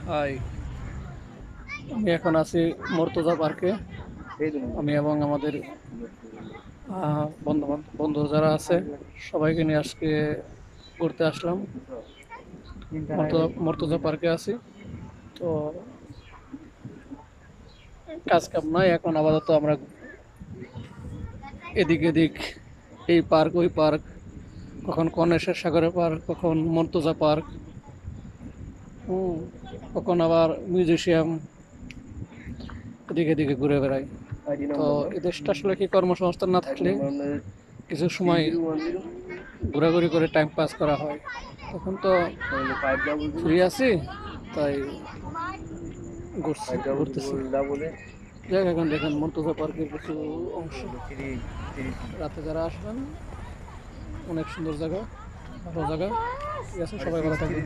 High, আমি এখন আছি মর্তুজা পার্কে। আমি এবং আমাদের বন্ধু যারা আছে সবাইকে নিয়ে আজকে ঘুরতে আসলাম। মর্তুজা পার্কে আছি তো, কাজ কাম নাই এখন, আপাতত আমরা এদিক এদিক, এই পার্ক ওই পার্ক, কখন কনেশ্বর সাগরের পার্ক, কখন মর্তুজা পার্ক, হুম, কখন আবার মিউজিয়াম, এদিকে এদিকে ঘুরে বেড়াই। তো এই দেশটা আসলে কি কর্মসংস্থান না থাকলে কিছু সময় ঘোরাঘুরি করে টাইম পাস করা হয়। তখন তো ফ্রি আছি, তাই ঘুরতেছি। যাক, এখন দেখেন মর্তুজা পার্কের কিছু অংশ। রাতে যারা আসবেন, অনেক সুন্দর জায়গা, ভালো জায়গা। ঠিক আছে, সবাই ভালো থাকবেন।